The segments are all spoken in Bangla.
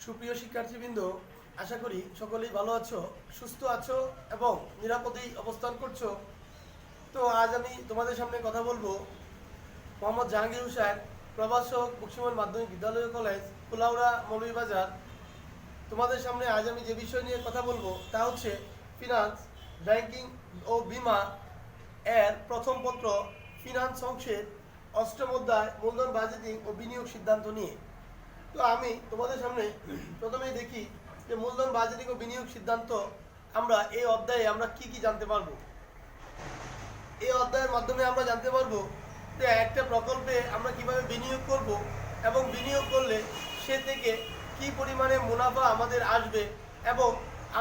সুপ্রিয় শিক্ষার্থীবৃন্দ, আশা করি সকলেই ভালো আছো, সুস্থ আছো এবং নিরাপদেই অবস্থান করছো। তো আজ আমি তোমাদের সামনে কথা বলবো মোহাম্মদ জাহাঙ্গীর হোসেন, প্রভাষক, বক্সিমল মাধ্যমিক বিদ্যালয় কলেজ, কুলাউড়া, মৌলভীবাজার। তোমাদের সামনে আজ আমি যে বিষয় নিয়ে কথা বলবো তা হচ্ছে ফিনান্স, ব্যাংকিং ও বিমা এর প্রথম পত্র ফিনান্স অংশের অষ্টম অধ্যায় মূলধন, বাজেটিং ও বিনিয়োগ সিদ্ধান্ত নিয়ে। তো আমি তোমাদের সামনে প্রথমেই দেখি যে মূলধন, বাজেটিং ও বিনিয়োগ সিদ্ধান্ত আমরা এই অধ্যায়ে আমরা কি কি জানতে পারবো। এই অধ্যায়ের মাধ্যমে আমরা জানতে পারবো যে একটা প্রকল্পে আমরা কিভাবে বিনিয়োগ করব এবং বিনিয়োগ করলে সে থেকে কি পরিমাণে মুনাফা আমাদের আসবে এবং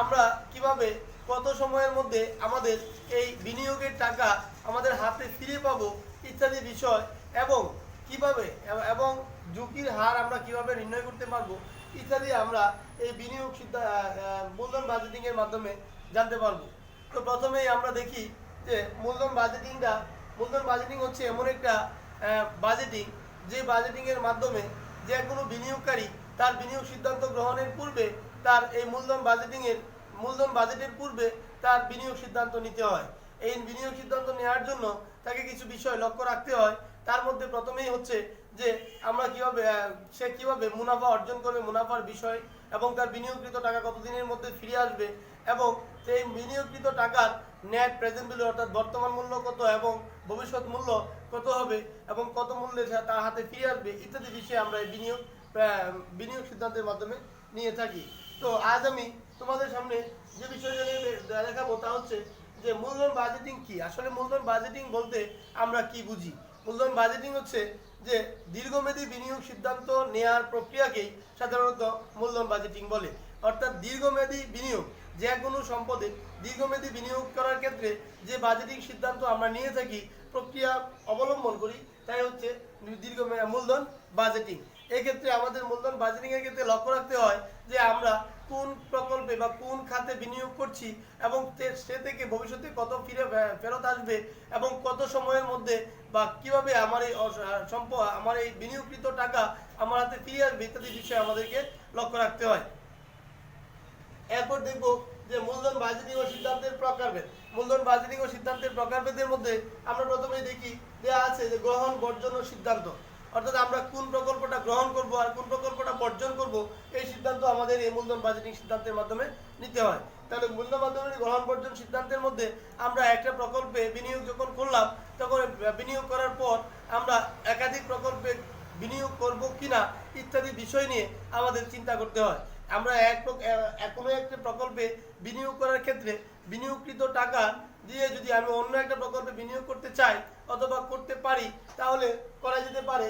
আমরা কিভাবে কত সময়ের মধ্যে আমাদের এই বিনিয়োগের টাকা আমাদের হাতে ফিরে পাবো ইত্যাদি বিষয়, এবং কিভাবে এবং ঝুঁকির হার আমরা কিভাবে নির্ণয় করতে পারবো ইত্যাদি আমরা এই বিনিয়োগ মূলধন বাজেটিং এর মাধ্যমে জানতে পারবো। তো প্রথমেই আমরা দেখি যে মূলধন বাজেটিং হচ্ছে এমন একটা বাজেটিং, যে বাজেটিং এর মাধ্যমে যে কোনো বিনিয়োগকারী তার বিনিয়োগ সিদ্ধান্ত গ্রহণের পূর্বে তার এই মূলধন বাজেটের পূর্বে তার বিনিয়োগ সিদ্ধান্ত নিতে হয়। এই বিনিয়োগ সিদ্ধান্ত নেওয়ার জন্য তাকে কিছু বিষয় লক্ষ্য রাখতে হয়। তার মধ্যে প্রথমেই হচ্ছে যে আমরা সে কিভাবে মুনাফা অর্জন করবে, মুনাফার বিষয়, এবং তার বিনিয়োগকৃত টাকা কতদিনের মধ্যে ফিরে আসবে, এবং সেই বিনিয়োগকৃত টাকার নেট প্রেজেন্ট ভ্যালু অর্থাৎ বর্তমান মূল্য কত এবং ভবিষ্যৎ মূল্য কত হবে এবং কত মূল্যে তার হাতে ফিরে আসবে ইত্যাদি বিষয়ে আমরা এই বিনিয়োগ সিদ্ধান্তের মাধ্যমে নিয়ে থাকি। তো আজ আমি তোমাদের সামনে যে বিষয়টা নিয়ে দেখাবো তা হচ্ছে যে মূলধন বাজেটিং কি। আসলে মূলধন বাজেটিং বলতে আমরা কি বুঝি? মূলধন বাজেটিং হচ্ছে যে দীর্ঘমেয়াদী বিনিয়োগ সিদ্ধান্ত নেওয়ার প্রক্রিয়াকেই সাধারণত মূলধন বাজেটিং বলে। অর্থাৎ দীর্ঘমেয়াদী বিনিয়োগ, যে কোনো সম্পদে দীর্ঘমেয়াদী বিনিয়োগ করার ক্ষেত্রে যে বাজেটিং সিদ্ধান্ত আমরা নিয়ে থাকি, প্রক্রিয়া অবলম্বন করি, তাই হচ্ছে মূলধন বাজেটিং। এক্ষেত্রে আমাদের মূলধন বাজেটিং এর ক্ষেত্রে লক্ষ্য রাখতে হয় যে আমরা কোন প্রকল্পে বা কোন খাতে বিনিয়োগ করছি এবং সে থেকে ভবিষ্যতে কত ফেরত আসবে এবং কত সময়ের মধ্যে বা কিভাবে আমার এই বিনিয়োগকৃত টাকা আমার হাতে ফিরে আসবে ইত্যাদি বিষয়ে আমাদেরকে লক্ষ্য রাখতে হয়। এরপর দেখব যে মূলধন বাজেটিং ও সিদ্ধান্তের প্রকারভেদ। মূলধন বাজেটিং ও সিদ্ধান্তের প্রকারভেদের মধ্যে আমরা প্রথমেই দেখি যে আছে যে গ্রহণ, বর্জন ও সিদ্ধান্ত। অর্থাৎ আমরা কোন প্রকল্পটা গ্রহণ করব আর কোন প্রকল্পটা বর্জন করব এই সিদ্ধান্ত আমাদের এই মূলধন বাজেটিং সিদ্ধান্তের মাধ্যমে নিতে হয়। তাহলে মূলধন মাধ্যমে গ্রহণ, বর্জন সিদ্ধান্তের মধ্যে আমরা একটা প্রকল্পে বিনিয়োগ যখন করলাম তখন বিনিয়োগ করার পর আমরা একাধিক প্রকল্পে বিনিয়োগ করব কিনা ইত্যাদি বিষয় নিয়ে আমাদের চিন্তা করতে হয়। আমরা কোনো একটা প্রকল্পে বিনিয়োগ করার ক্ষেত্রে বিনিয়োগকৃত টাকা দিয়ে যদি আমি অন্য একটা প্রকল্পে বিনিয়োগ করতে চাই অথবা করতে পারি তাহলে করা যেতে পারে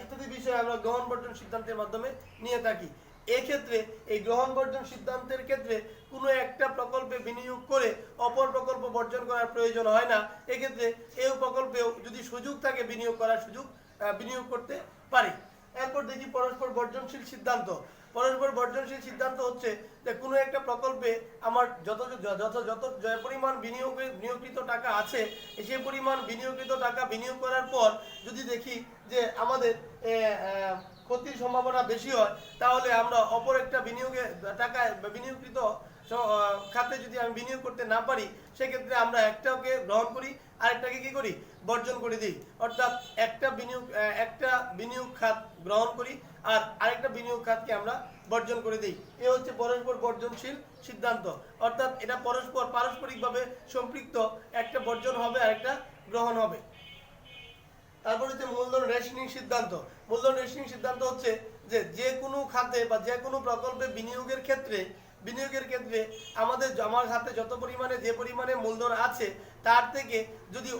ইত্যাদি বিষয় আমরা গ্রহণ, বর্জন সিদ্ধান্তের মাধ্যমে নিয়ে থাকি। এক্ষেত্রে এই গ্রহণ, বর্জন সিদ্ধান্তের ক্ষেত্রে কোনো একটা প্রকল্পে বিনিয়োগ করে অপর প্রকল্প বর্জন করার প্রয়োজন হয় না। এক্ষেত্রে এই প্রকল্পেও যদি সুযোগ থাকে বিনিয়োগ করতে পারি। এরপর দেখি পরস্পর বর্জনশীল সিদ্ধান্ত। পরস্পর বর্জনশীল সিদ্ধান্ত হচ্ছে যে কোনো একটা প্রকল্পে আমার যত পরিমাণ বিনিয়োগকৃত টাকা আছে সেই পরিমাণ বিনিয়োগকৃত টাকা বিনিয়োগ করার পর যদি দেখি যে আমাদের ক্ষতির সম্ভাবনা বেশি হয় তাহলে আমরা অপর একটা বিনিয়োগকৃত খাতে যদি আমি বিনিয়োগ করতে না পারি সেক্ষেত্রে আমরা একটাকে গ্রহণ করি আরেকটাকে কি করি, বর্জন করে দিই। অর্থাৎ একটা বিনিয়োগ খাত গ্রহণ করি আর আরেকটা বিনিয়োগ খাতকে আমরা বর্জন করে দিই। এ হচ্ছে পরস্পর বর্জনশীল সিদ্ধান্ত। অর্থাৎ এটা পারস্পরিকভাবে সম্পৃক্ত, একটা বর্জন হবে আরেকটা গ্রহণ হবে। তারপর হচ্ছে মূলধন রেশনিং সিদ্ধান্ত। মূলধন রেশনিং সিদ্ধান্ত হচ্ছে যে কোনো খাতে বা যে কোনো প্রকল্পে বিনিয়োগের ক্ষেত্রে আমার হাতে যত পরিমাণে যে পরিমাণে মূলধন আছে তার থেকে যদি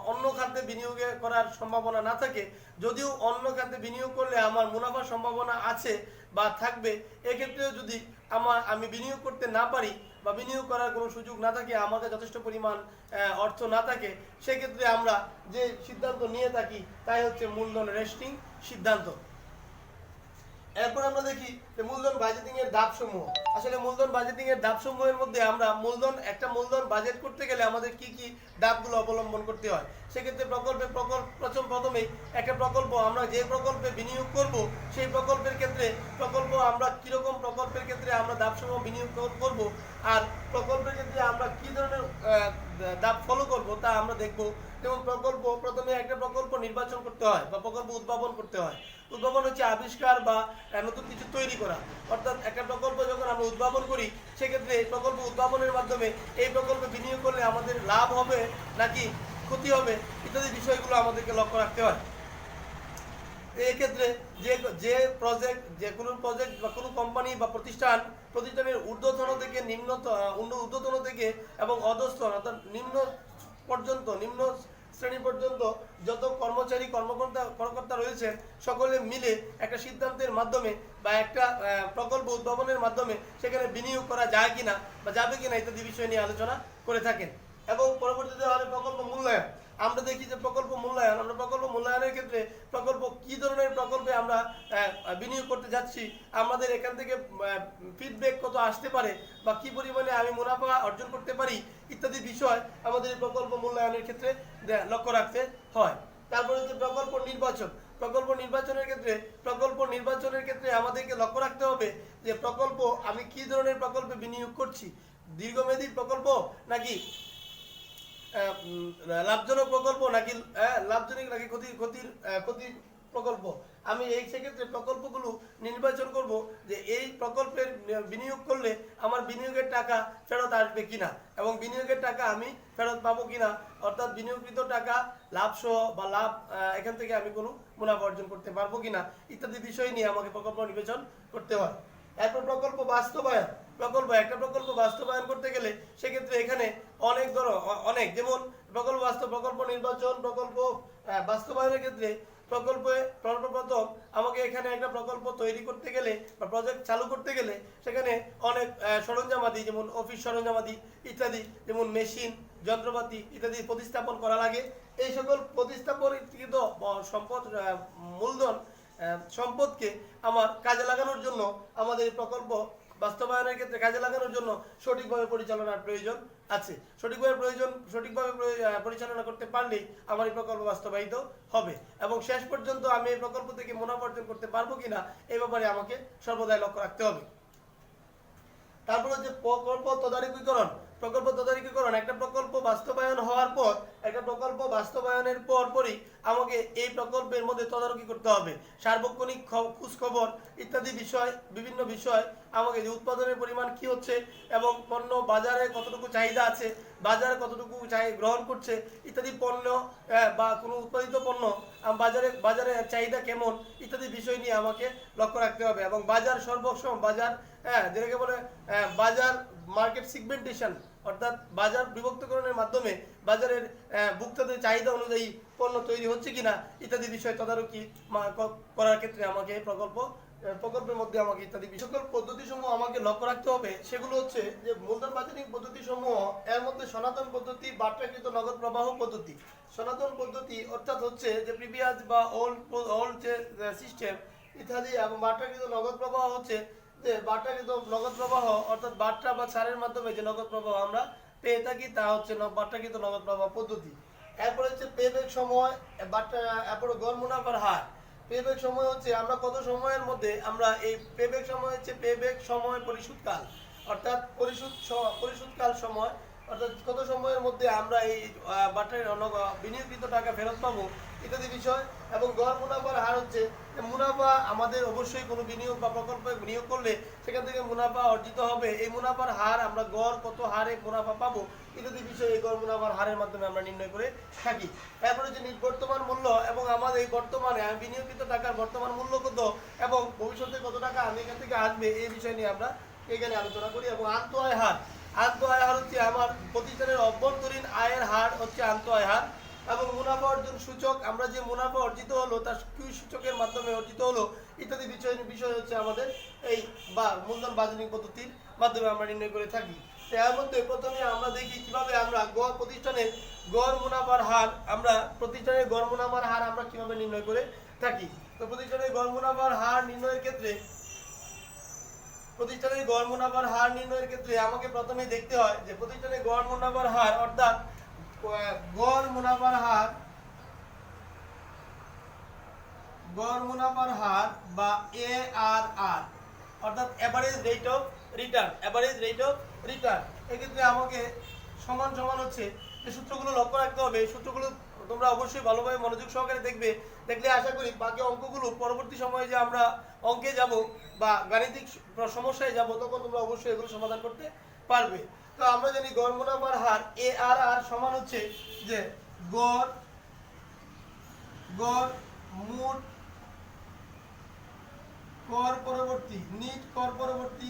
অন্য খাতে বিনিয়োগ করার সম্ভাবনা না থাকে, যদিও অন্য খাতে বিনিয়োগ করলে আমার মুনাফার সম্ভাবনা আছে বা থাকবে, এক্ষেত্রেও যদি আমি বিনিয়োগ করতে না পারি বা বিনিয়োগ করার কোনো সুযোগ না থাকে, আমাদের যথেষ্ট পরিমাণ অর্থ না থাকে, সেক্ষেত্রে আমরা যে সিদ্ধান্ত নিয়ে থাকি তাই হচ্ছে মূলধন রেশনিং সিদ্ধান্ত। এরপর আমরা দেখি যে মূলধন বাজেটিং এর ধাপসমূহ। আসলে মূলধন বাজেটিং এর ধাপসমূহের মধ্যে আমরা একটা মূলধন বাজেট করতে গেলে আমাদের কি কি ধাপগুলো অবলম্বন করতে হয়। সেক্ষেত্রে প্রথমেই একটা প্রকল্প, আমরা যে প্রকল্পে বিনিয়োগ করব সেই প্রকল্পের ক্ষেত্রে আমরা কিরকম প্রকল্পের ক্ষেত্রে আমরা ধাপসমূহ বিনিয়োগ করব, আর প্রকল্পের ক্ষেত্রে আমরা কি ধরনের ধাপ ফলো করব তা আমরা দেখব। যেমন প্রথমে একটা প্রকল্প নির্বাচন করতে হয় বা প্রকল্প উদ্ভাবন করতে হয়। উদ্ভাবন হচ্ছে আবিষ্কার বা নতুন কিছু তৈরি করা। অর্থাৎ একটা প্রকল্প যখন আমরা উদ্ভাবন করি সেক্ষেত্রে প্রকল্প উদ্ভাবনের মাধ্যমে এই প্রকল্পে বিনিয়োগ করলে আমাদের লাভ হবে নাকি ক্ষতি হবে ইত্যাদি বিষয়গুলো আমাদেরকে লক্ষ্য রাখতে হয়। এক্ষেত্রে যে কোনো প্রজেক্ট বা কোনো কোম্পানি বা প্রতিষ্ঠানের ঊর্ধ্বতন থেকে ঊর্ধ্বতন থেকে এবং অধস্তন অর্থাৎ নিম্ন শ্রেণী পর্যন্ত যত কর্মকর্তা রয়েছেন সকলে মিলে একটা সিদ্ধান্তের মাধ্যমে বা একটা প্রকল্প উদ্ভাবনের মাধ্যমে সেখানে বিনিয়োগ করা যায় কিনা বা যাবে কিনা ইত্যাদি বিষয় নিয়ে আলোচনা করে থাকেন। এবং পরবর্তীতে প্রকল্প মূল্যায়ন। আমরা দেখি যে প্রকল্প মূল্যায়নের ক্ষেত্রে কি ধরনের প্রকল্পে আমরা বিনিয়োগ করতে যাচ্ছি, আমাদের এখান থেকে ফিডব্যাক কত আসতে পারে বা কি পরিমাণে আমি মুনাফা অর্জন করতে পারি ইত্যাদি বিষয় আমাদের এই প্রকল্প মূল্যায়নের ক্ষেত্রে লক্ষ্য রাখতে হয়। তারপরে হচ্ছে প্রকল্প নির্বাচনের ক্ষেত্রে আমাদেরকে লক্ষ্য রাখতে হবে যে আমি কি ধরনের প্রকল্পে বিনিয়োগ করছি, দীর্ঘমেয়াদী প্রকল্প নাকি লাভজনক প্রকল্প নাকি ক্ষতির প্রকল্প। আমি সেক্ষেত্রে প্রকল্পগুলো নির্বাচন করব যে এই প্রকল্পের বিনিয়োগ করলে আমার বিনিয়োগের টাকা ফেরত আসবে কিনা এবং বিনিয়োগের টাকা আমি ফেরত পাবো কিনা, অর্থাৎ বিনিয়োগকৃত টাকা লাভ সহ বা এখান থেকে আমি কোনো মুনাফা অর্জন করতে পারবো কিনা ইত্যাদি বিষয় নিয়ে আমাকে প্রকল্প নির্বাচন করতে হয়। এরপর একটা প্রকল্প বাস্তবায়ন করতে গেলে সেক্ষেত্রে এখানে যেমন প্রকল্প নির্বাচন, প্রকল্প বাস্তবায়নের ক্ষেত্রে সর্বপ্রথম আমাকে এখানে একটা প্রকল্প তৈরি করতে গেলে বা প্রজেক্ট চালু করতে গেলে সেখানে অনেক সরঞ্জামাদি, যেমন অফিস সরঞ্জামাদি ইত্যাদি, যেমন মেশিন, যন্ত্রপাতি ইত্যাদি প্রতিস্থাপন করা লাগে। এই সকল প্রতিস্থাপনকৃত সম্পদকে আমার কাজে লাগানোর জন্য, আমাদের এই প্রকল্প বাস্তবায়নের ক্ষেত্রে কাজে লাগানোর জন্য সঠিকভাবে পরিচালনার প্রয়োজন আছে। সঠিকভাবে পরিচালনা করতে পারলেই আমার এই প্রকল্প বাস্তবায়িত হবে এবং শেষ পর্যন্ত আমি এই প্রকল্প থেকে মুনাফা অর্জন করতে পারবো কিনা এই ব্যাপারে আমাকে সর্বদাই লক্ষ্য রাখতে হবে। তারপর হচ্ছে প্রকল্প তদারকিকরণ। একটা প্রকল্প বাস্তবায়নের পরই আমাকে এই প্রকল্পের মধ্যে তদারকি করতে হবে। সার্বক্ষণিক খোঁজ খবর ইত্যাদি বিভিন্ন বিষয় আমাকে, যে উৎপাদনের পরিমাণ কি হচ্ছে এবং পণ্য বাজারে কতটুকু চাহিদা আছে, বাজার কতটুকু গ্রহণ করছে ইত্যাদি, পণ্য বা কোনো উৎপাদিত পণ্য বাজারে চাহিদা কেমন ইত্যাদি বিষয় নিয়ে আমাকে লক্ষ্য রাখতে হবে। এবং বাজার যেটাকে বলে বাজার মার্কেট সেগমেন্টেশন, অর্থাৎ বাজার বিভক্তকরণের মাধ্যমে বাজারের ভোক্তাদের চাহিদা অনুযায়ী পণ্য তৈরি হচ্ছে কিনা ইত্যাদি বিষয় তদারকি করার ক্ষেত্রে আমাকে প্রকল্পের মধ্যে আমাকে ইত্যাদি সকল পদ্ধতিসমূহ আমাকে লক্ষ্য রাখতে হবে। সেগুলো হচ্ছে যে মূলধন বাজেটিং পদ্ধতিসমূহ, এর মধ্যে সনাতন পদ্ধতি, বাট্টাকৃত নগদ প্রবাহ পদ্ধতি। সনাতন পদ্ধতি অর্থাৎ হচ্ছে যে প্রিভিয়াস বা ওল্ড যে সিস্টেম ইত্যাদি, এবং বাট্টাকৃত নগদ প্রবাহ হচ্ছে যে বাট্টাকৃত নগদ প্রবাহ, অর্থাৎ বাট্টা বা ছাড়ের মাধ্যমে যে নগদ প্রবাহ আমরা পেয়ে থাকি তা হচ্ছে বাট্টাকৃত নগদ প্রবাহ পদ্ধতি। এরপর হচ্ছে পেব্যাক সময়, এরপর গড় মুনাফার হার। পেব্যাক সময় হচ্ছে আমরা কত সময়ের মধ্যে আমরা এই পেব্যাক সময় হচ্ছে পেব্যাক সময় পরিশোধকাল, অর্থাৎ পরিশোধকাল সময়, অর্থাৎ কত সময়ের মধ্যে আমরা এই বিনিয়োগকৃত টাকা ফেরত পাবো ইত্যাদি বিষয়। এবং গড় মুনাফার হার হচ্ছে মুনাফা আমাদের অবশ্যই কোনো বিনিয়োগ বা প্রকল্পে বিনিয়োগ করলে সেখান থেকে মুনাফা অর্জিত হবে, এই মুনাফার হার আমরা গড় কত হারে মুনাফা পাবো ইত্যাদি বিষয় এই গড় মুনাফার হারের মাধ্যমে আমরা নির্ণয় করে থাকি। এরপরে হচ্ছে বর্তমান মূল্য, এবং আমাদের এই বর্তমানে বিনিয়োগকৃত টাকার বর্তমান মূল্য কত এবং ভবিষ্যতে কত টাকা আমি এখান থেকে আসবে এই বিষয় নিয়ে আমরা এখানে আলোচনা করি। এবং আন্ত আয় হার হচ্ছে আমার প্রতিষ্ঠানের অভ্যন্তরীণ আয়ের হার হচ্ছে আন্ত আয় হার। এবং মুনাফা অর্জন সূচক, আমরা যে মুনাফা অর্জিত হলো তার কি সূচকের মাধ্যমে অর্জিত হলো ইত্যাদি বিষয় হচ্ছে আমাদের এই মূলধন বাজেটিং পদ্ধতির মাধ্যমে আমরা নির্ণয় করে থাকি। তো এর মধ্যে প্রথমে আমরা দেখি কিভাবে আমরা গড় প্রতিষ্ঠানের গড় মুনাফার হার আমরা প্রতিষ্ঠানের গড় মুনাফার হার আমরা কিভাবে নির্ণয় করে থাকি। তো প্রতিষ্ঠানের গড় মুনাফার হার নির্ণয়ের ক্ষেত্রে আমাকে প্রথমে দেখতে হয় যে প্রতিষ্ঠানের গড় মুনাফার হার অর্থাৎ গড় মুনাফার হার বা ARR অর্থাৎ অ্যাভারেজ রেট অফ রিটার্ন। এক্ষেত্রে আমাকে সমান হচ্ছে যে সূত্রগুলো লক্ষ্য রাখতে হবে। এই সূত্রগুলো তোমরা অবশ্যই ভালোভাবে মনোযোগ সহকারে দেখলে আশা করি বাকি অঙ্কগুলো পরবর্তী সময়ে যে আমরা অঙ্কে যাব বা গাণিতিক সমস্যায় যাব তখন তোমরা অবশ্যই এগুলো সমাধান করতে পারবে। তো আমরা জানি গড় মুনাফার হার ARR সমান হচ্ছে যে গড় মোট কর পরবর্তী নিট কর পরবর্তী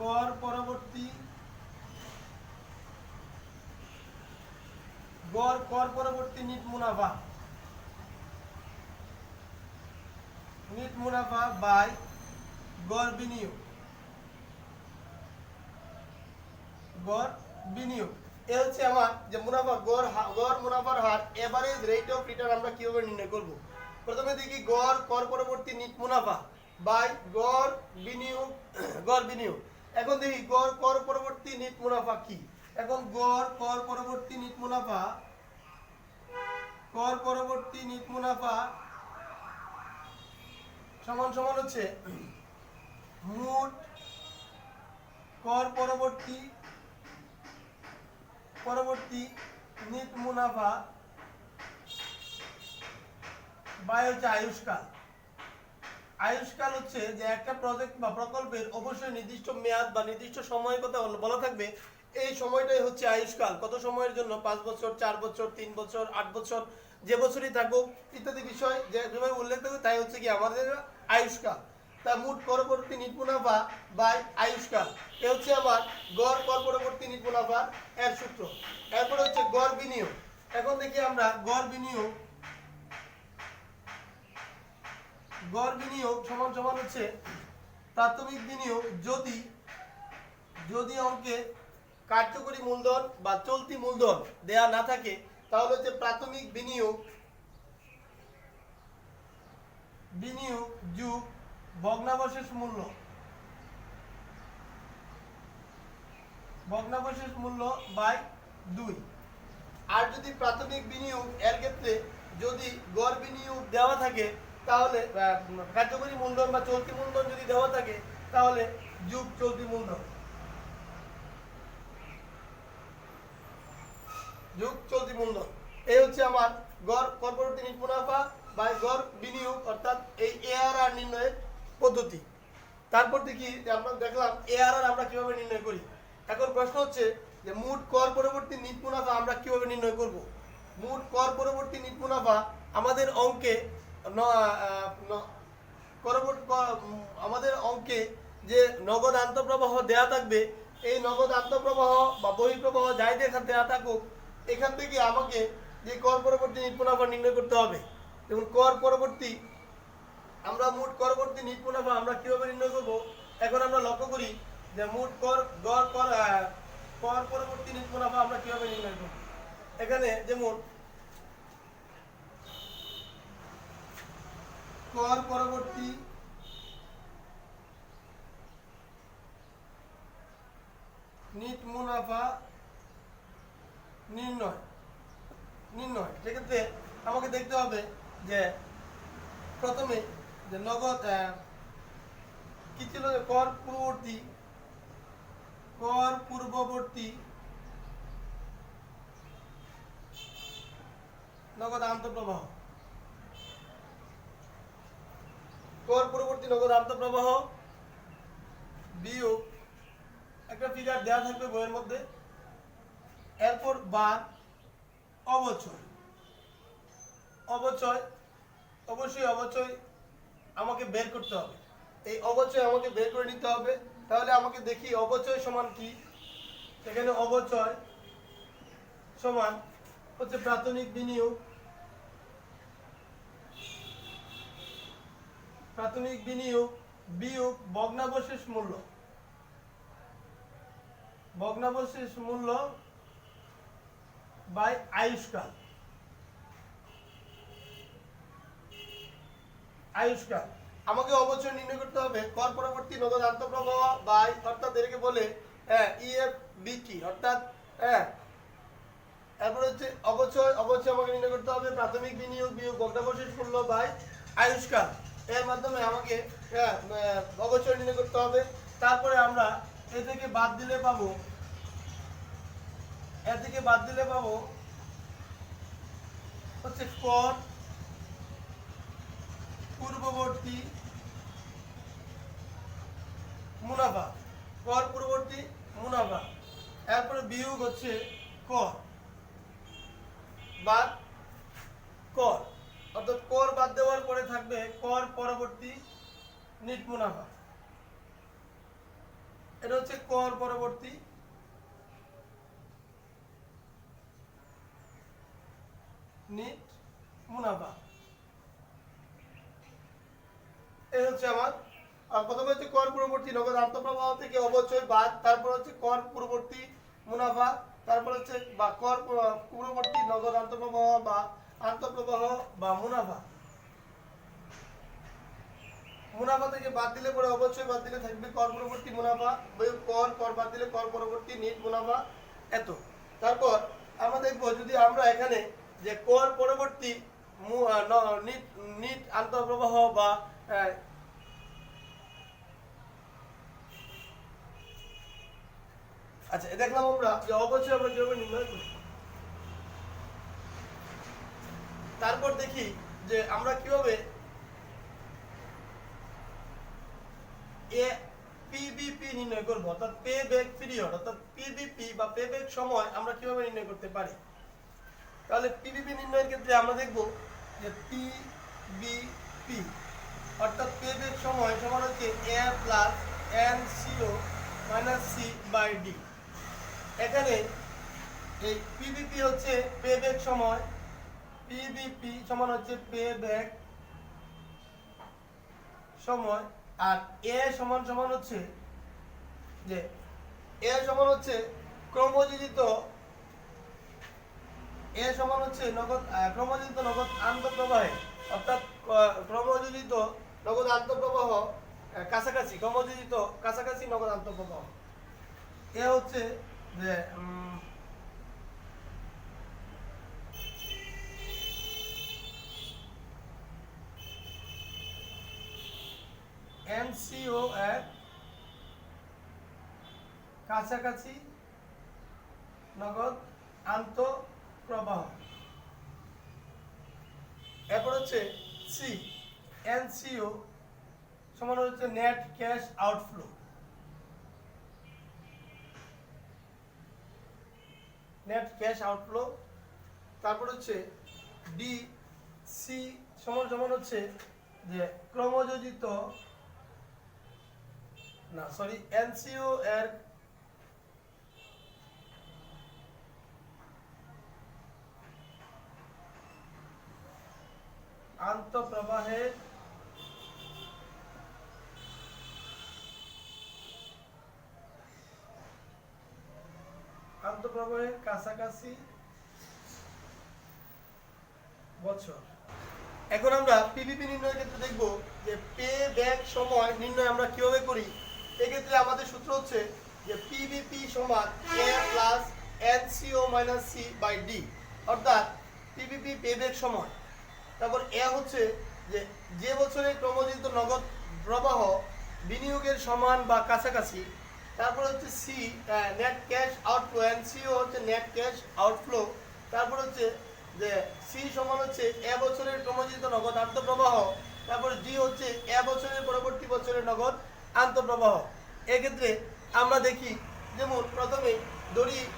গড় কর পরবর্তী নিট মুনাফা বাই গড় বিনিয়োগ এ হচ্ছে আমার যে মুনাফা গড় মুনাফার হার এভারেজ রেট অফ রিটার্ন আমরা কিভাবে নির্ণয় করব। প্রথমে দেখি গড় কর পরবর্তী নিট মুনাফা বাই গড় বিনিয়োগ। এখন দেখি গড় কর পরবর্তী নিট মুনাফা কি। এখন গড় কর পরবর্তী নিট মুনাফা সমান হচ্ছে মোট কর পরবর্তী নিট মুনাফা বাই হচ্ছে আয়ুষ্কাল হচ্ছে যে একটা প্রজেক্ট বা প্রকল্পের অবশ্যই নির্দিষ্ট মেয়াদ বা নির্দিষ্ট সময়ের কথা বলা থাকবে। এই সময়টাই হচ্ছে আয়ুষ্কাল। কত সময়ের জন্য? 5 বছর, 4 বছর, 3 বছর, 8 বছর, যে বছরই থাকুক ইত্যাদি বিষয় যেভাবে উল্লেখ থাকবে তাই হচ্ছে কি আমাদের আয়ুষ্কাল। তা মোট কর পরবর্তী নিট মুনাফা বাই আয়ুষ্কাল এ হচ্ছে আমার গড় কর পরবর্তী নিট মুনাফা এর সূত্র। এরপর হচ্ছে গড় বিনিয়োগ। এখন দেখি আমরা গড় বিনিয়োগ সমান হচ্ছে প্রাথমিক বিনিয়োগ যদি অঙ্কে কার্যকরী মূলধন বা চলতি মূলধন দেয়া না থাকে তাহলে হচ্ছে প্রাথমিক বিনিয়োগ যোগ ভগ্নাবশেষ মূল্য বাই 2। আর যদি প্রাথমিক বিনিয়োগ এর ক্ষেত্রে যদি গড় বিনিয়োগ দেওয়া থাকে তাহলে কার্যকরী মূলধন বা চলতি মূলধন যদি দেওয়া থাকে তাহলে যোগ চলতি মূলধন এই হচ্ছে আমার গড় কর পরবর্তী নিট মুনাফা বাই গড় বিনিয়োগ অর্থাৎ এই ARR নির্ণয়ের পদ্ধতি। তারপর দেখি যে আমরা দেখলাম ARR আমরা কিভাবে নির্ণয় করি। এখন প্রশ্ন হচ্ছে যে মোট কর পরবর্তী নিট মুনাফা আমরা কিভাবে নির্ণয় করব। মোট কর পরবর্তী নিট মুনাফা আমাদের অঙ্কে যে নগদ আন্তঃপ্রবাহ দেয়া থাকবে এই নগদ আন্তঃপ্রবাহ বা বহিঃপ্রবাহ যাই দেয়া থাকুক এখান থেকে আমাকে যে কর পরবর্তী নিট মুনাফা নির্ণয় করতে হবে। যেমন আমরা মোট কর পরবর্তী নিট মুনাফা আমরা কিভাবে নির্ণয় করব। এখন আমরা লক্ষ্য করি যে মোট কর পরবর্তী নিট মুনাফা আমরা কিভাবে নির্ণয় করব। এখানে যেমন কর পরবর্তী নিট মুনাফা নির্ণয় সেক্ষেত্রে আমাকে দেখতে হবে যে প্রথমে যে নগদ কি ছিল কর পূর্ববর্তী নগদ আন্তঃপ্রবাহ বিয়োগ একটা ফিগার দেওয়া থাকবে বইয়ের মধ্যে। এরপর বার অবচয় অবশ্যই আমাকে বের করতে হবে। এই অবচয় আমাকে বের করে নিতে হবে। তাহলে আমাকে দেখি অবচয় সমান কি। এখানে অবচয় সমান হচ্ছে প্রাথমিক বিনিয়োগ বিয়োগ ভগ্নাবশেষ মূল্য ভগ্নাবশেষ মূল্য বাই আয়ুষ্কাল। আয়ুষ্কাল আমাকে অবশ্যই নির্ণয় করতে হবে কর পরবর্তী নগদ আন্তঃপ্রবাহ বাই, অর্থাৎ এটাকে বলে ইএফবিটি, অর্থাৎ এরপর হচ্ছে অবশ্যই আমাকে নির্ণয় করতে হবে প্রাথমিক বিনিয়োগ বিয়োগ ভগ্নাবশেষ মূল্য বাই আয়ুষ্কাল। এর মাধ্যমে আমাকে অবশ্যই নির্ণয় করতে হবে। তারপরে আমরা এ থেকে বাদ দিলে পাবো হচ্ছে কর পূর্ববর্তী মুনাফা, কর পূর্ববর্তী মুনাফা। এরপরে বিয়োগ হচ্ছে কর বাদ কর, অর্থাৎ কর বাদ দেওয়ার পরে থাকবে কর পরবর্তী নিট মুনাফা। এটা হচ্ছে কর পরবর্তী নিট মুনাফা। এই হচ্ছে আমার প্রথমে হচ্ছে কর পূর্ববর্তী নগদ আন্তঃপ্রবাহ থেকে অবশ্যই বাদ, তারপর হচ্ছে কর পূর্ববর্তী মুনাফা, তারপর হচ্ছে বা কর পূর্ববর্তী নগদ আন্তঃপ্রবাহ বা মুনাফা। মুনাফা থেকে বাদ দিলে পরে অবশ্যই বাদ দিলে থাকবে কর পূর্ববর্তী মুনাফা, কর বাদ দিলে কর পরবর্তী নিট মুনাফা, এত। তারপর আমরা দেখবো যদি আমরা এখানে যে কর পরবর্তী নিট আন্তঃপ্রবাহ বা আচ্ছা দেখলাম আমরা যে অবশ্যই আমরা কিভাবে নির্ণয় করি। তারপর দেখি যে আমরা কিভাবে পিবিপি নির্ণয় করব, অর্থাৎ পে ব্যাক পিরিয়ড, অর্থাৎ পিবিপি বা পে ব্যাক সময় আমরা কিভাবে নির্ণয় করতে পারি। তাহলে পিবিপি নির্ণয়ের ক্ষেত্রে আমরা দেখব যে পিবিপি অর্থাৎ পে ব্যাক সময় সমান হচ্ছে A plus NCO minus C by D. এখানে এই পিবিপি হচ্ছে পে ব্যাক সময়, পিবিপি সমান হচ্ছে পে ব্যাক সময়, আর এ সমান হচ্ছে যে এ সমান হচ্ছে ক্রমযোজিত নগদ আন্তঃপ্রবাহে, অর্থাৎ ক্রমযোজিত নগদ আন্তঃপ্রবাহ কাছাকাছি নগদ আন্তঃপ্রবাহ। এ হচ্ছে যে এনসিও এর কাছাকাছি নগদ আন্তঃপ্রবাহ। এরপর হচ্ছে সি, এনসিও সমান হচ্ছে নেট ক্যাশ আউটফ্লো। তারপর হচ্ছে ডি, সি সমান হচ্ছে যে এনসিও এর আন্তঃপ্রবাহের কাছাকাছি বছর। এখন আমরা পিবিপি নির্ণয়ের ক্ষেত্রে দেখব যে পে ব্যাক সময় নির্ণয় আমরা কিভাবে করি। এক্ষেত্রে আমাদের সূত্র হচ্ছে যে পিবিপি সমান A plus NCO minus C by D, অর্থাৎ পিবিপি পে ব্যাক সময়, তারপর এ হচ্ছে যে বছরে ক্রমযোজিত নগদ প্রবাহ বিনিয়োগের সমান বা কাছাকাছি, তারপর হচ্ছে C net cash outflow, NCO হচ্ছে নেট ক্যাশ আউটফ্লো, তারপর হচ্ছে যে সি সমান হচ্ছে এ বছরের ক্রমযোজিত নগদ আন্তঃপ্রবাহ, তারপর ডি হচ্ছে এ বছরের পরবর্তী বছরের নগদ আন্তঃপ্রবাহ। এক্ষেত্রে আমরা দেখি যেমন প্রথমে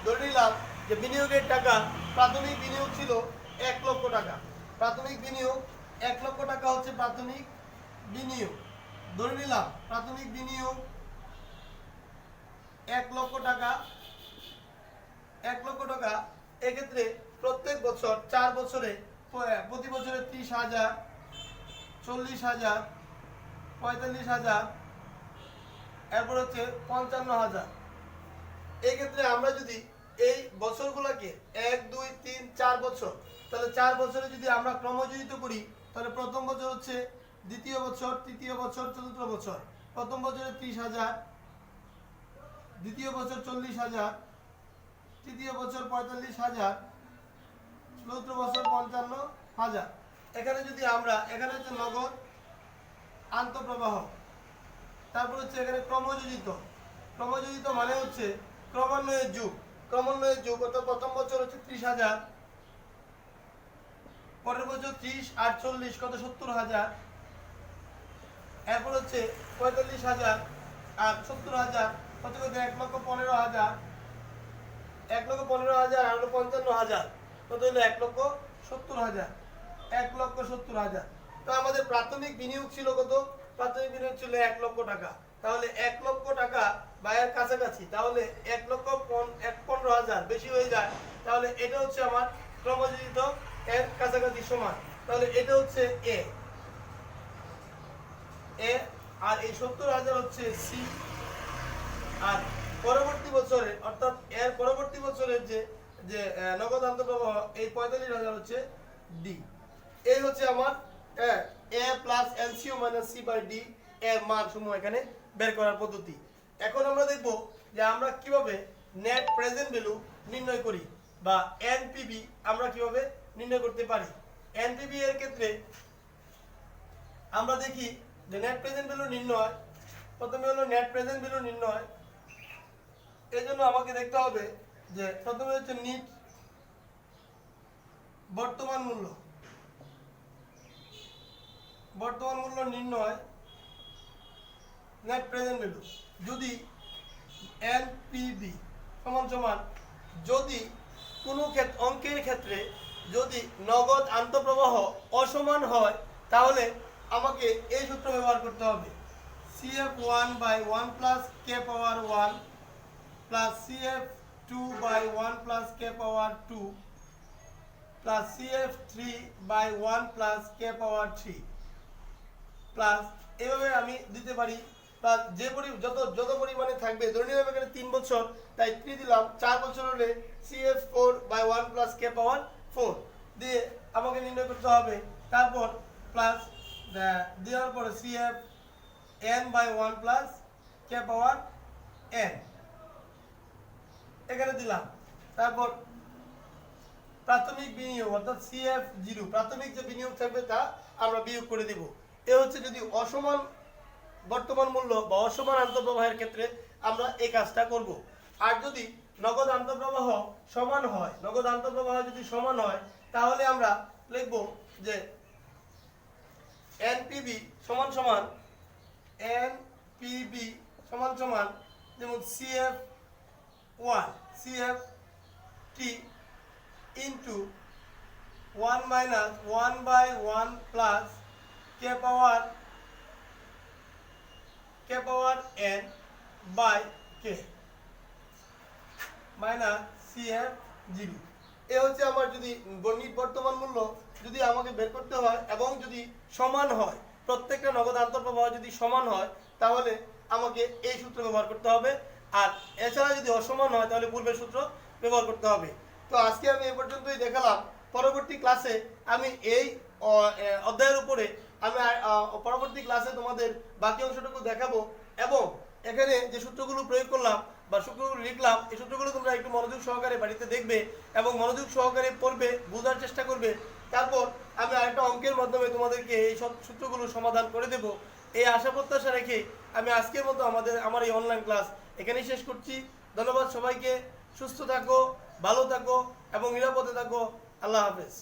ধরে নিলাম যে বিনিয়োগের টাকা, প্রাথমিক বিনিয়োগ ছিল 1 লক্ষ টাকা, প্রাথমিক বিনিয়োগ 1 লক্ষ টাকা হচ্ছে প্রাথমিক বিনিয়োগ। ধরে নিলাম প্রাথমিক বিনিয়োগ 1 লক্ষ টাকা, 1 লক্ষ টাকা। এক্ষেত্রে প্রত্যেক বছর 4 বছরে প্রতি বছরে 30,000, 40,000, 45,000, এরপর হচ্ছে 55,000, এই ক্ষেত্রে আমরা যদি এই বছরগুলোকে 1 2 3 4 বছর, তাহলে 4 বছরে যদি আমরা ক্রমযোজিত করি, তাহলে প্রথম বছর হচ্ছে, দ্বিতীয় বছর, তৃতীয় বছর, চতুর্থ বছর। প্রথম বছরে 30,000, দ্বিতীয় বছর 40,000, তৃতীয় বছর 45,000, চতুর্থ বছর 55,000। এখানে যদি আমরা, এখানে হচ্ছে নগদ আন্তঃপ্রবাহ, তারপর হচ্ছে এখানে ক্রমযোজিত। ক্রমযোজিত মানে হচ্ছে ক্রমান্বয়ের যুগ। ক্রমান্বয়ের যুগ অর্থাৎ প্রথম বছর হচ্ছে 30,000, পরের বছর 30 আর 40 কত 70,000, এরপর হচ্ছে 45,000 আর 70,000 কত কত 1,15,000, 1,15,000 আর 55,000 কত হলো 1,70,000, 1,70,000। তো আমাদের প্রাথমিক বিনিয়োগ ছিল কত? প্রাথমিক বিনিয়োগ ছিল 1 লক্ষ টাকা। তাহলে 1 লক্ষ টাকা ব্যয়ের কাছাকাছি, তাহলে 1,15,000 বেশি হয়ে যায়। তাহলে এটা হচ্ছে আমার ক্রমযোজিত এর কাছাকাছি সমান। তাহলে এটা হচ্ছে এ, আর এই 70,000 হচ্ছে সি। আর পরবর্তী বছরে অর্থাৎ এর পরবর্তী বছরের যে যে নগদ আন্তঃপ্রবাহ এই 45,000 হচ্ছে ডি। এই হচ্ছে আমার A plus NCO minus C by D এর মান সমূহ এখানে বের করার পদ্ধতি। এখন আমরা দেখব যে আমরা কিভাবে নেট প্রেজেন্ট ভ্যালু নির্ণয় করি বা এনপিভি আমরা কিভাবে নির্ণয় করতে পারি। এনপিভি এর ক্ষেত্রে আমরা দেখি যে নেট প্রেজেন্ট ভ্যালু নির্ণয়, প্রথমে হলো নেট প্রেজেন্ট ভ্যালু নির্ণয়। এই জন্য আমাকে দেখতে হবে যে প্রথমে হচ্ছে নিট বর্তমান মূল্য, বর্তমান মূল্য নির্ণয় নেট প্রেজেন্ট ভ্যালু। যদি এনপিভি সমান সমান, যদি কোনো অঙ্কের ক্ষেত্রে যদি নগদ আন্তঃপ্রবাহ অসমান হয়, তাহলে আমাকে এই সূত্র ব্যবহার করতে হবে, CF1 by 1 plus k power 1 plus CF2 by 1 plus k power 2 plus CF3 by 1 plus k power 3 plus এভাবে আমি দিতে পারি। প্লাস যে যত পরিমাণে থাকবে, ধরে নিলাম এখানে 3 বছর, তাই 3 দিলাম। 4 বছর হলে CF4 by 1 plus k power 4 দিয়ে আমাকে নির্ণয় করতে হবে। তারপর প্লাস দেওয়ার পরে CFn by 1 plus k power n এখানে দিলাম। তারপর প্রাথমিক বিনিয়োগ অর্থাৎ CF0, প্রাথমিক যে বিনিয়োগ থাকবে তা আমরা বিয়োগ করে দেব। এ হচ্ছে যদি অসমান বর্তমান মূল্য বা অসমান আন্তঃপ্রবাহের ক্ষেত্রে আমরা এই কাজটা করব। আর যদি নগদ আন্তঃপ্রবাহ সমান হয়, নগদ আন্তঃপ্রবাহ যদি সমান হয়, তাহলে আমরা লিখব যে এনপিভি সমান সমান, এনপিভি সমান সমান যেমন CF1 CFT into 1 minus 1 by 1 plus k power n by k minus CF0। এ হচ্ছে আমার যদি গণিত বর্তমান মূল্য যদি আমাকে বের করতে হয় এবং যদি সমান হয়, প্রত্যেকটা নগদ আন্তঃপ্রবাহ যদি সমান হয়, তাহলে আমাকে এই সূত্র ব্যবহার করতে হবে। আর এছাড়া যদি অসমান হয়, তাহলে পূর্বের সূত্র ব্যবহার করতে হবে। তো আজকে আমি এ পর্যন্তই দেখালাম। পরবর্তী ক্লাসে আমি এই অধ্যায়ের উপরে আমি পরবর্তী ক্লাসে তোমাদের বাকি অংশটুকু দেখাবো, এবং এখানে যে সূত্রগুলো প্রয়োগ করলাম বা সূত্রগুলো লিখলাম, এই সূত্রগুলো তোমরা একটু মনোযোগ সহকারে বাড়িতে দেখবে এবং মনোযোগ সহকারে পড়বে, বোঝার চেষ্টা করবে। তারপর আমি আরেকটা অঙ্কের মাধ্যমে তোমাদেরকে এই সব সূত্রগুলো সমাধান করে দেব। এই আশা প্রত্যাশা রেখে আমি আজকের মতো আমার এই অনলাইন ক্লাস এখানেই শেষ করছি। ধন্যবাদ সবাইকে। সুস্থ থাকো, ভালো থাকো এবং নিরাপদে থাকো। আল্লাহ হাফেজ।